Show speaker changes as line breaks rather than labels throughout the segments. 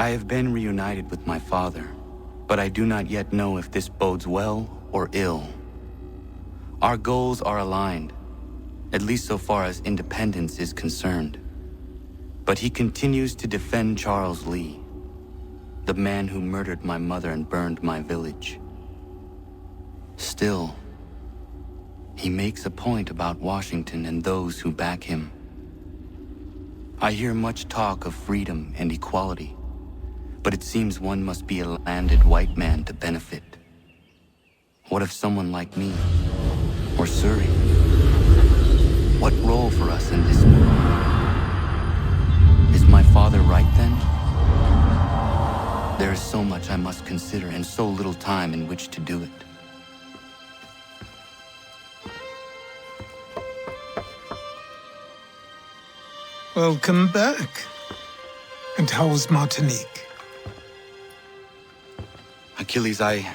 I have been reunited with my father, but I do not yet know if this bodes well or ill. Our goals are aligned, at least so far as independence is concerned. But he continues to defend Charles Lee, the man who murdered my mother and burned my village. Still, he makes a point about Washington and those who back him. I hear much talk of freedom and equality, but it seems one must be a landed white man to benefit. What if someone like me, or Surrey? What role for us in this movie? Is my father right then? There is so much I must consider and so little time in which to do it.
Welcome back. And how was Martinique?
Achilles, I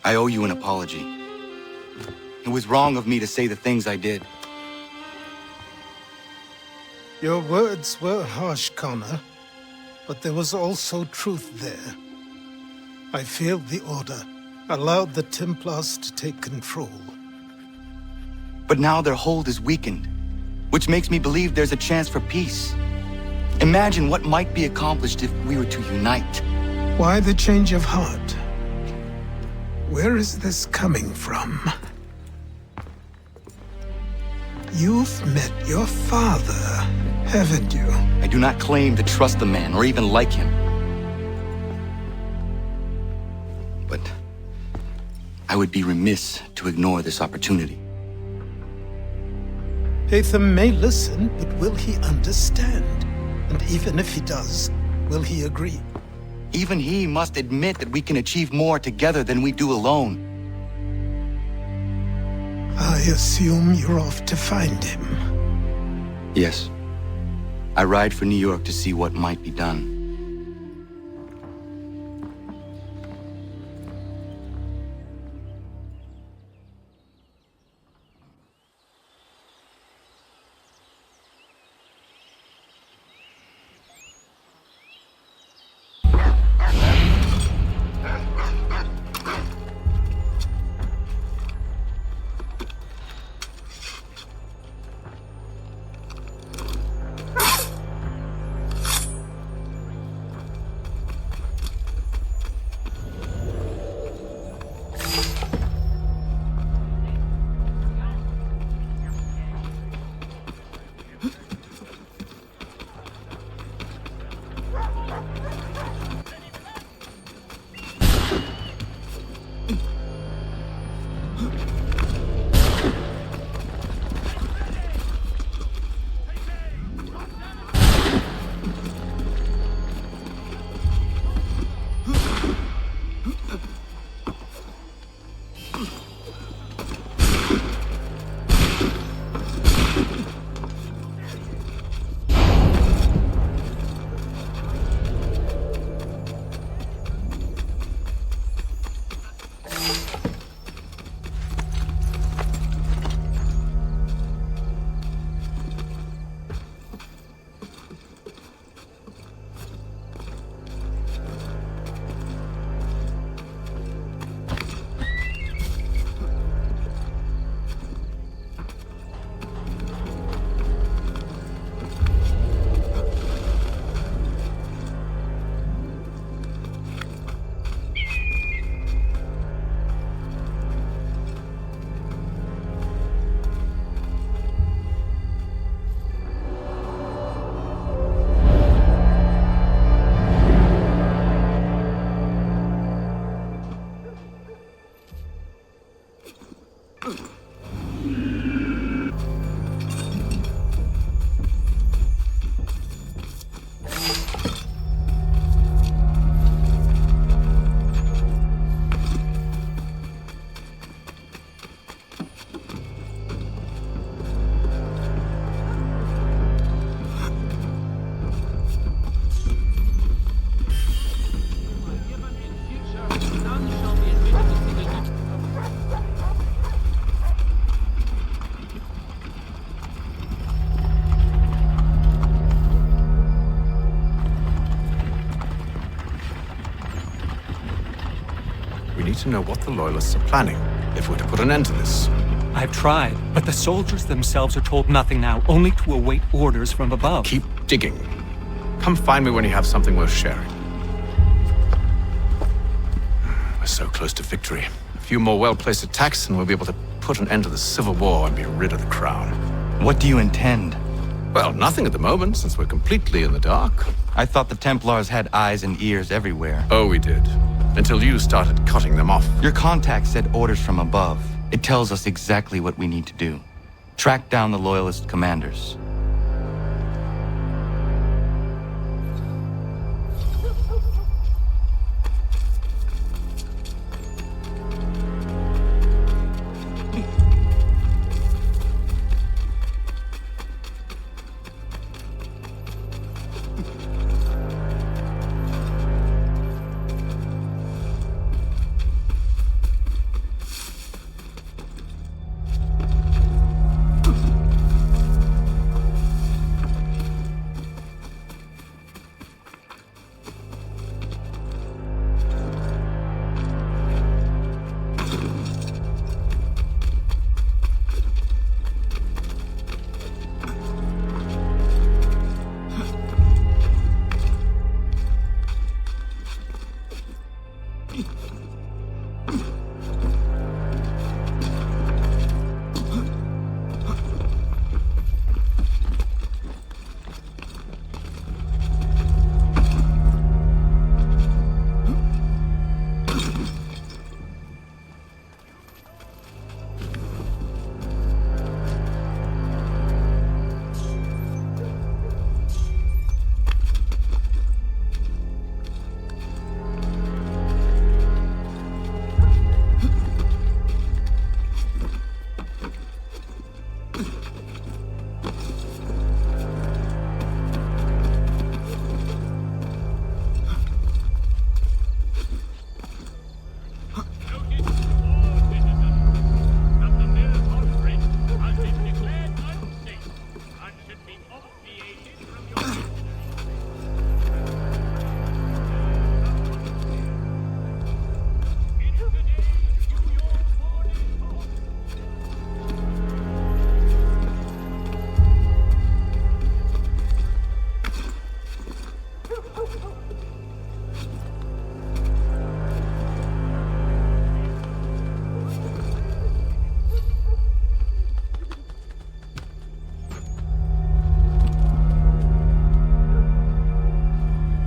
owe you an apology. It was wrong of me to say the things I did.
Your words were harsh, Connor, but there was also truth there. I failed the Order, allowed the Templars to take control.
But now their hold is weakened, which makes me believe there's a chance for peace. Imagine what might be accomplished if we were to unite.
Why the change of heart? Where is this coming from? You've met your father, haven't you?
I do not claim to trust the man or even like him. But I would be remiss to ignore this opportunity.
Hatham may listen, but will he understand? And even if he does, will he agree?
Even he must admit that we can achieve more together than we do alone.
I assume you're off to find him.
Yes. I ride for New York to see what might be done.
need to know what the Loyalists are planning, if we're to put an end to this.
I've tried, but the soldiers themselves are told nothing now, only to await orders from above.
Keep digging. Come find me when you have something worth sharing. We're so close to victory. A few more well-placed attacks and we'll be able to put an end to the Civil War and be rid of the Crown.
What do you intend?
Well, nothing at the moment, since we're completely in the dark.
I thought the Templars had eyes and ears everywhere.
Oh, we did. Until you started cutting them off.
Your contact said orders from above. It tells us exactly what we need to do. Track down the Loyalist commanders.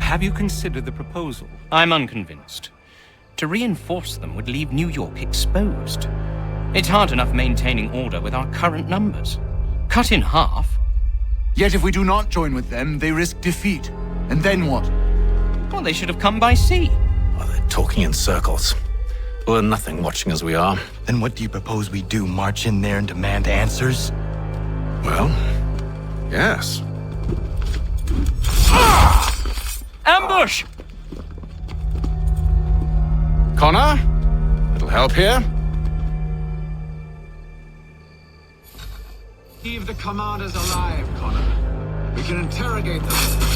Have you considered the proposal?
I'm unconvinced. To reinforce them would leave New York exposed. It's hard enough maintaining order with our current numbers. Cut in half?
Yet if we do not join with them, they risk defeat. And then what?
Well, they should have come by sea.
Oh, they're talking in circles. We'll learn nothing watching as we are.
Then what do you propose we do? March in there and demand answers?
Well, yes.
Ambush!
Connor? Little help here?
Leave the commanders alive, Connor. We can interrogate them.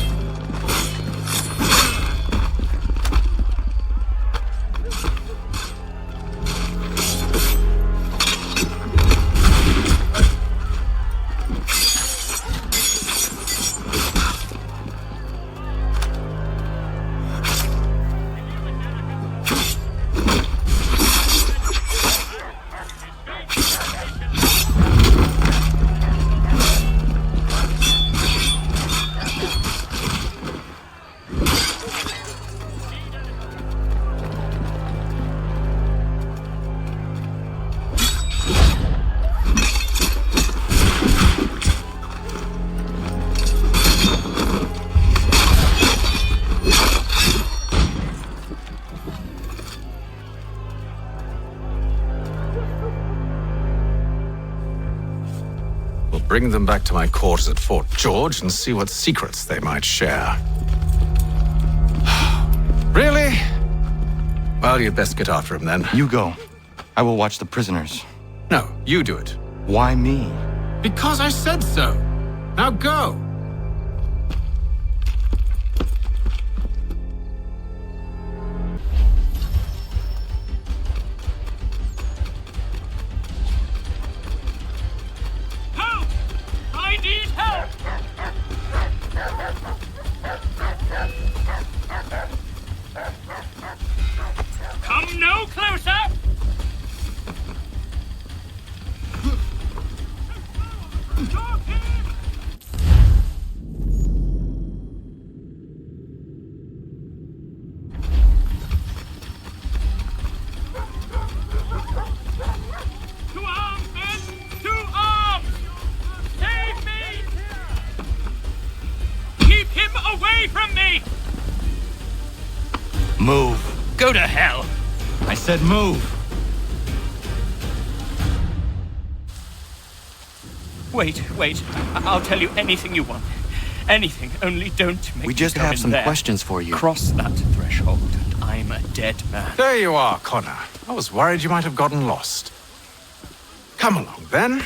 Bring them back to my quarters at Fort George and see what secrets they might share. Really? Well, you'd best get after him then.
You go. I will watch the prisoners.
No, you do it.
Why me?
Because I said so. Now go.
need help! Come no closer! To arms, men! To arms! Save me! Keep him away from me!
Move.
Go to hell!
I said move.
Wait. I'll tell you anything you want. Anything, only don't make
We
me
just
go
have
in
some
there.
questions for you.
Cross that threshold, and I'm a dead man.
There you are, Connor. I was worried you might have gotten lost. Come along, then.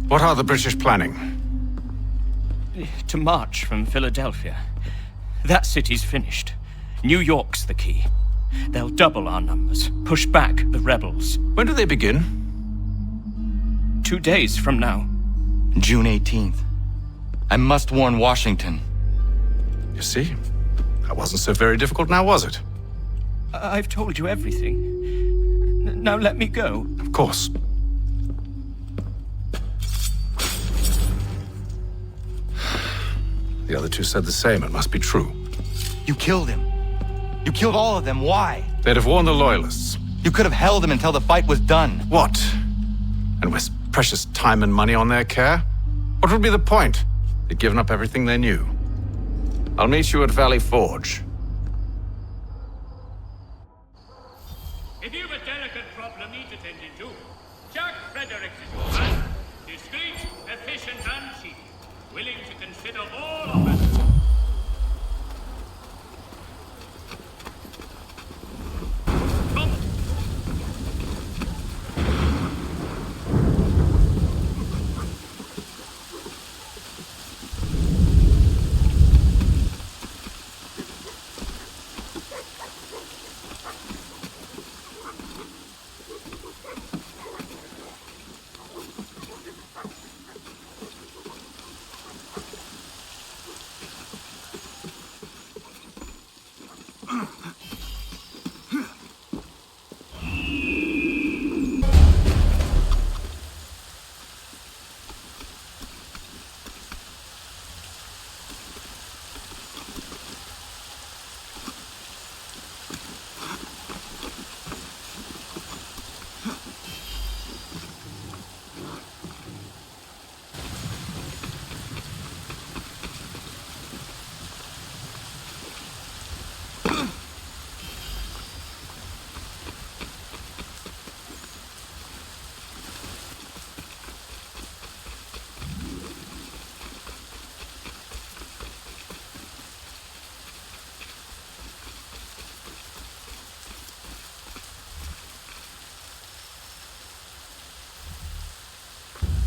What are the British planning?
To march from Philadelphia. That city's finished. New York's the key. They'll double our numbers, push back the rebels.
When do they begin?
2 days from now.
June 18th. I must warn Washington.
You see? That wasn't so very difficult now, was it?
I've told you everything. Now let me go.
Of course. The other two said the same. It must be true.
You killed him. You killed all of them. Why?
They'd have warned the Loyalists.
You could have held him until the fight was done.
What? And waste precious time and money on their care? What would be the point? They'd given up everything they knew. I'll meet you at Valley Forge.
If you've a delicate problem need attending to, Jack Fredericks is your man. Discreet, efficient, and cheap. Willing to consider all offers.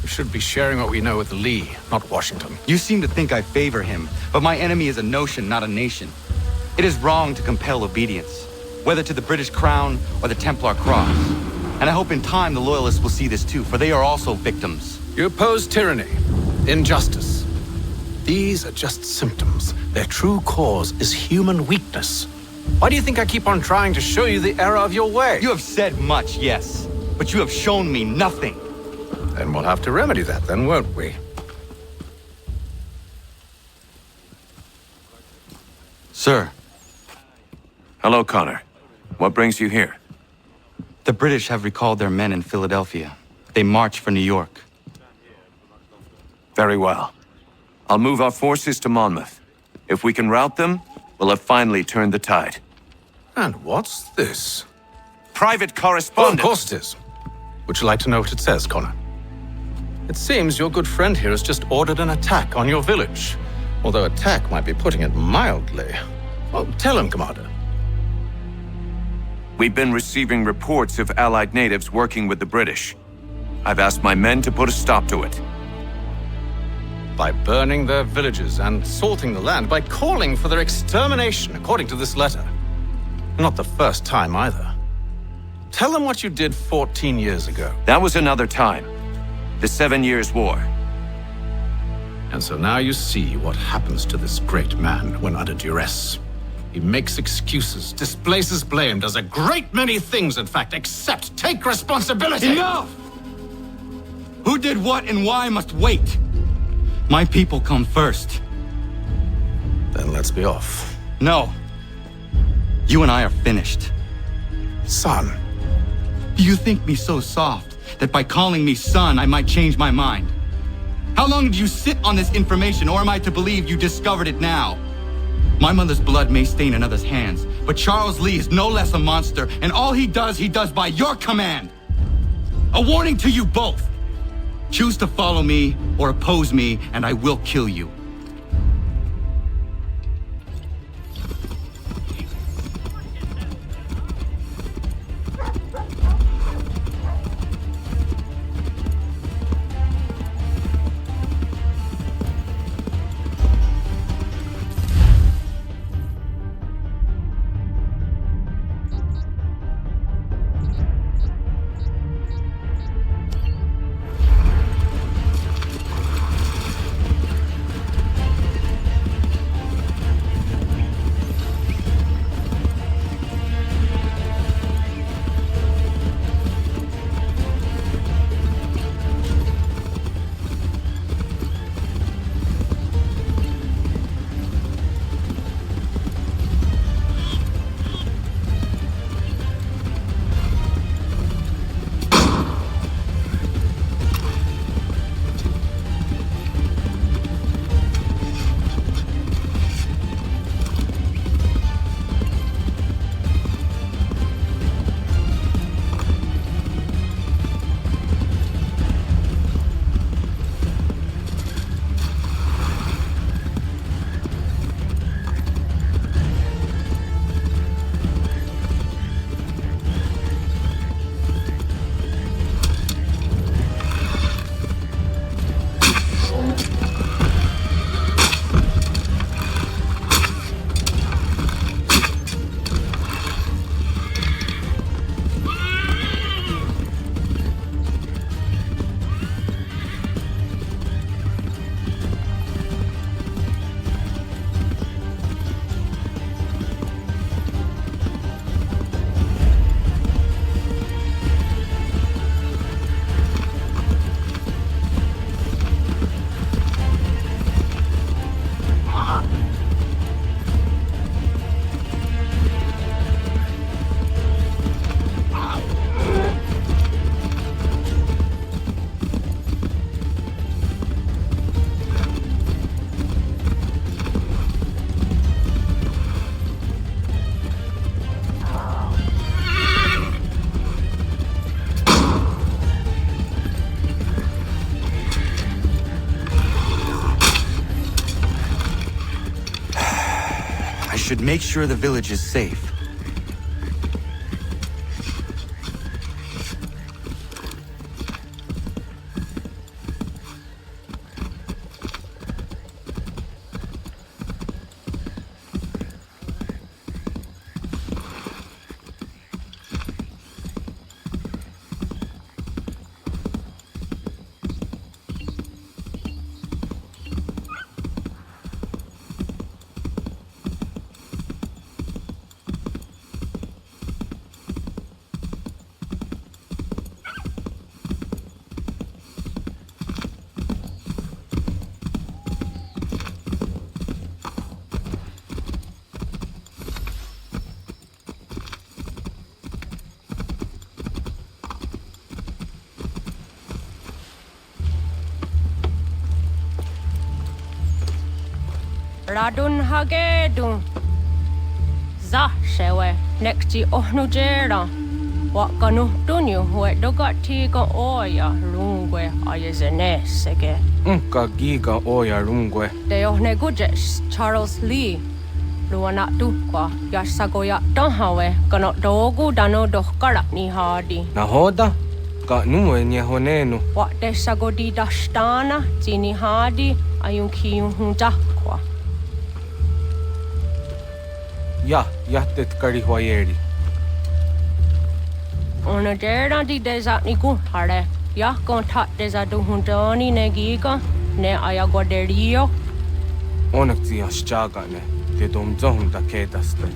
We should be sharing what we know with Lee, not Washington.
You seem to think I favor him, but my enemy is a notion, not a nation. It is wrong to compel obedience, whether to the British Crown or the Templar Cross. And I hope in time the Loyalists will see this too, for they are also victims.
You oppose tyranny. injustice. These are just symptoms. Their true cause is human weakness. Why do you think I keep on trying to show you the error of your way?
You have said much, yes, but you have shown me nothing.
Then we'll have to remedy that then, won't we?
Sir,
Hello, Connor. What brings you here?
the British have recalled their men in Philadelphia. They march for New York.
Very well. I'll move our forces to Monmouth. If we can rout them, we'll have finally turned the tide.
And what's this?
Private
Oh, of
correspondence!
course it is. Would you like to know what it says, Connor? It seems your good friend here has just ordered an attack on your village. Although attack might be putting it mildly. Well, tell him, Commander.
We've been receiving reports of Allied natives working with the British. I've asked my men to put a stop to it.
By burning their villages and salting the land, by calling for their extermination, according to this letter. Not the first time, either. Tell them what you did 14 years ago.
That was another time. The 7 Years' War.
And so now you see what happens to this great man when under duress. He makes excuses, displaces blame, does a great many things, in fact, except take responsibility!
Enough! Who did what and why must wait. My people come first.
Then let's be off.
No. You and I are finished.
Son.
Do you think me so soft that by calling me son, I might change my mind? How long did you sit on this information, or am I to believe you discovered it now? My mother's blood may stain another's hands, but Charles Lee is no less a monster, and all he does by your command. A warning to you both. Choose to follow me or oppose me, and I will kill you. Should make sure the village is safe.
Radun hagedun. Za shewe nekti ohnujera. Wakanu dunyu hue dogati ga oya rungwe ayezenesege.
Unka giga oya rungwe.
De ohne gujes Charles Lee. Luana tukwa yasagoya donhawe kano dogu dano dohkara ni hadi.
Nahoda? Ka numwe nye honenu.
Wa de sagodi dashtana zini hadi ayun kiyun hunjakwa.
Ya, yahtet karihwayeri.
Ona dera di deza ni hare. Ya kontat deza duhundani ne giga ne ayagoderio.
Onak zia shaga ne. Te dom zohum da kedaste.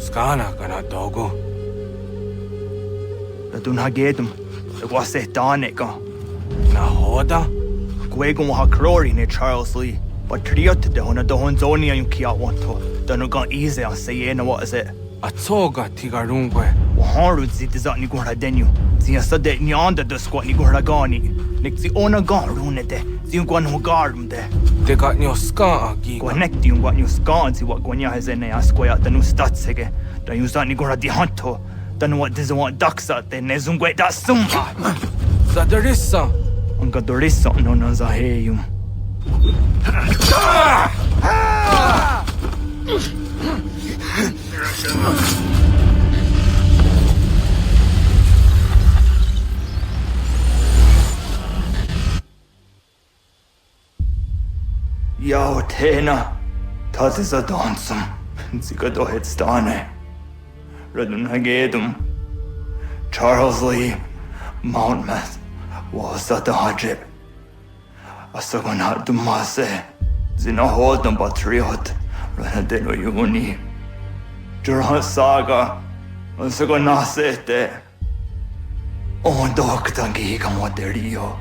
Skana kana dogo.
Radun hagedum. Wase danika.
Nahoda?
Gwegon ha krori ne Charles Lee. But triot de hona dohon zoni ayun kia wanto. Dano gan easy on say na what is it?
Atsoga tigarungwe.
Waharu zit is ni gora denu. Zia sade ni anda de squat ni gora gani. Nik zi ona gan rune de. Zi gwan ho garum de.
De got nyo ska agi.
Connect you what you scan zi what gwanya has in a square the new statsege. Da you zani gora di hanto. Dano what does want daksa de nezungwe da summa.
Zadarissa.
Anga dorissa no na zaheyum. Yao tena, das ist a dansum. Zika do hitstane. Radun hagedum. Charles Lee, Monmouth, was at the hajib. Asagonat dumase. Zina hodam patriot. Ranadelo yuni. Jurhan saga. Asagonasete. On doktangi kamoterio.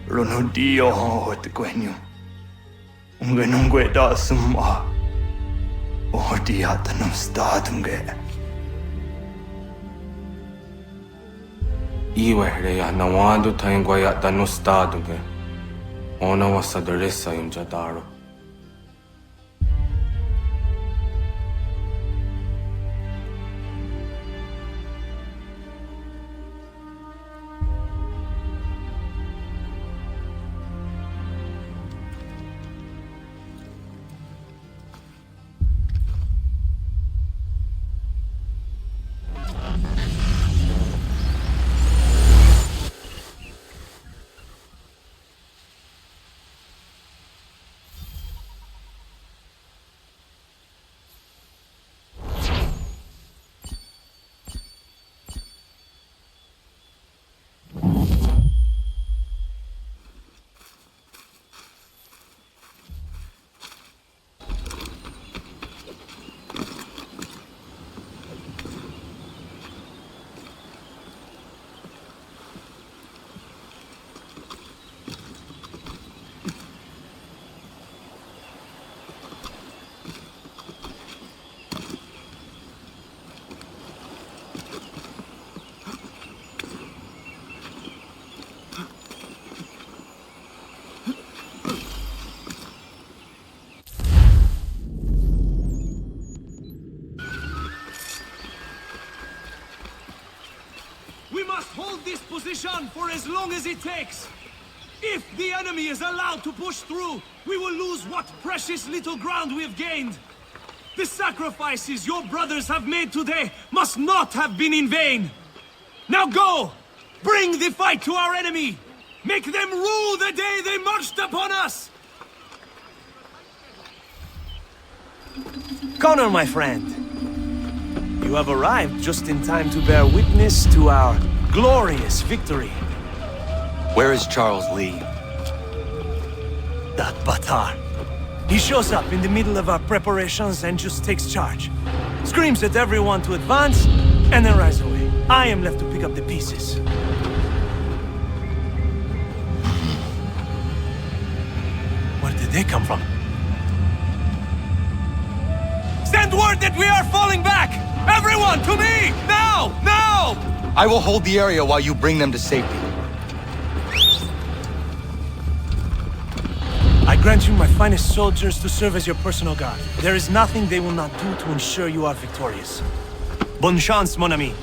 Runudio hot gwenyu. Ungenungwe da summa. Odiatanum stadunge.
Iwe ya nawando taingwa ya danu staduge. Ona wasadarissa imjadaro.
for as long as it takes. If the enemy is allowed to push through, we will lose what precious little ground we have gained. The sacrifices your brothers have made today must not have been in vain. Now go! Bring the fight to our enemy! Make them rue the day they marched upon us!
Connor, my friend. You have arrived just in time to bear witness to our glorious victory.
Where is Charles Lee?
That Batar. He shows up in the middle of our preparations and just takes charge. Screams at everyone to advance, and then rides away. I am left to pick up the pieces. Where did they come from?
Send word that we are falling back! Everyone, to me! Now! Now!
I will hold the area while you bring them to safety.
I grant you my finest soldiers to serve as your personal guard. There is nothing they will not do to ensure you are victorious. Bonne chance, mon ami.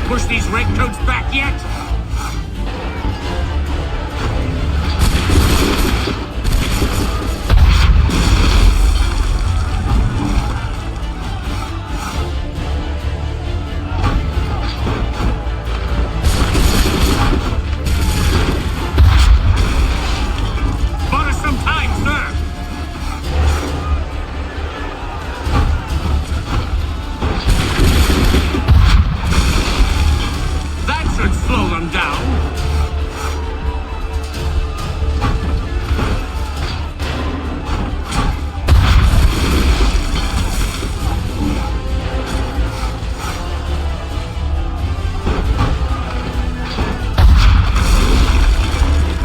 Push these redcoats back yet? Bought us some time, sir. Should slow them down.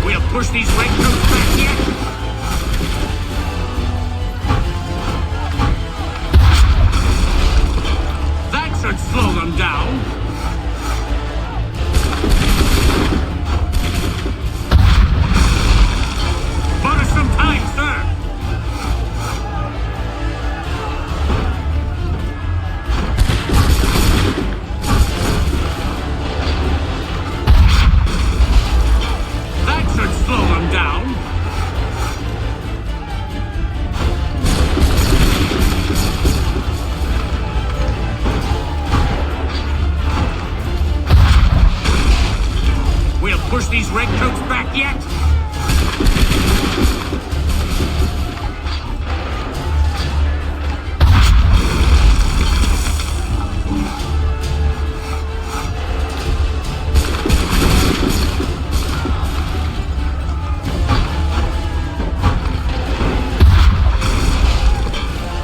We'll push these redcoats back yet. That should slow them down. Push these redcoats back yet?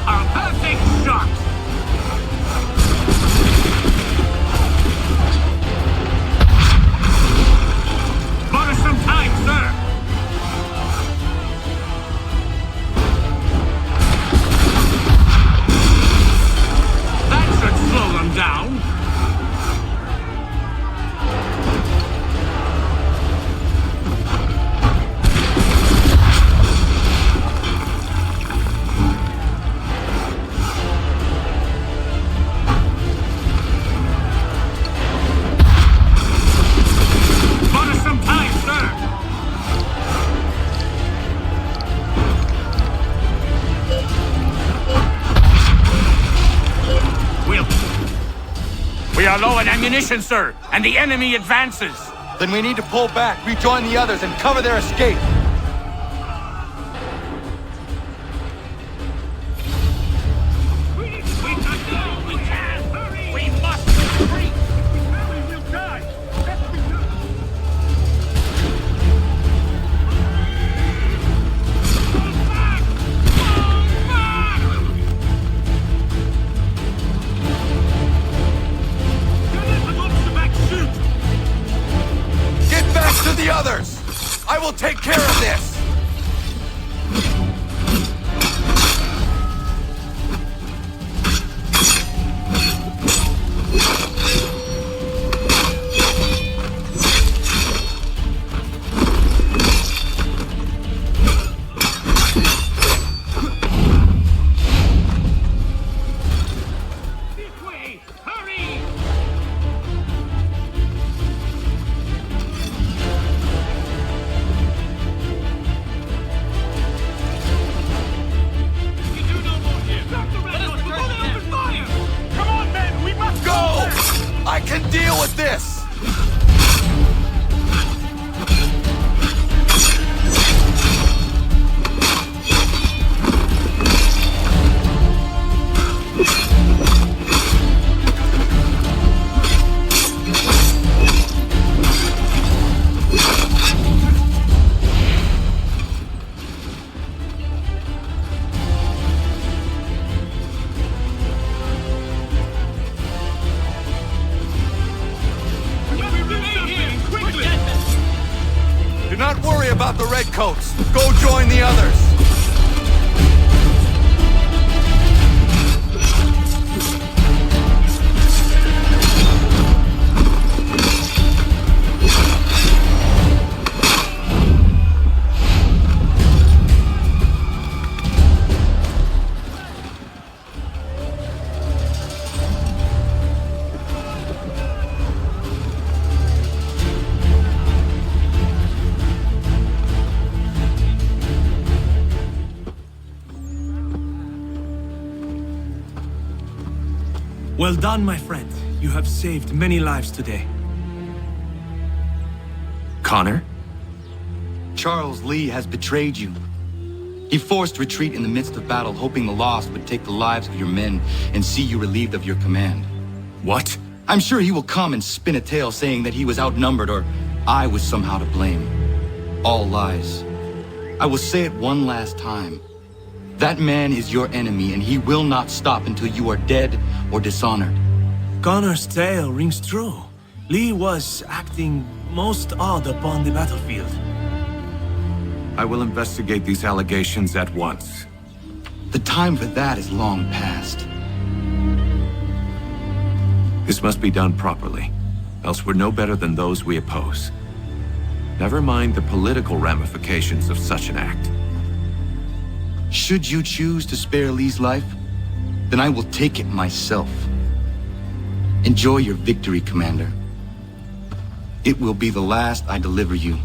A perfect shot! We are low on ammunition, sir, and the enemy advances.
Then we need to pull back, rejoin the others, and cover their escape. To the others! I will take care of this!
I can deal with this! Do not worry about the redcoats. Go join the others.
Well done, my friend. You have saved many lives today.
Connor?
Charles Lee has betrayed you. He forced retreat in the midst of battle, hoping the lost would take the lives of your men and see you relieved of your command.
What?
I'm sure he will come and spin a tale saying that he was outnumbered or I was somehow to blame. All lies. I will say it one last time. That man is your enemy, and he will not stop until you are dead or dishonored.
Connor's tale rings true. Lee was acting most odd upon the battlefield.
I will investigate these allegations at once.
The time for that is long past.
This must be done properly, else we're no better than those we oppose. Never mind the political ramifications of such an act.
Should you choose to spare Lee's life, then I will take it myself. Enjoy your victory, Commander. It will be the last I deliver you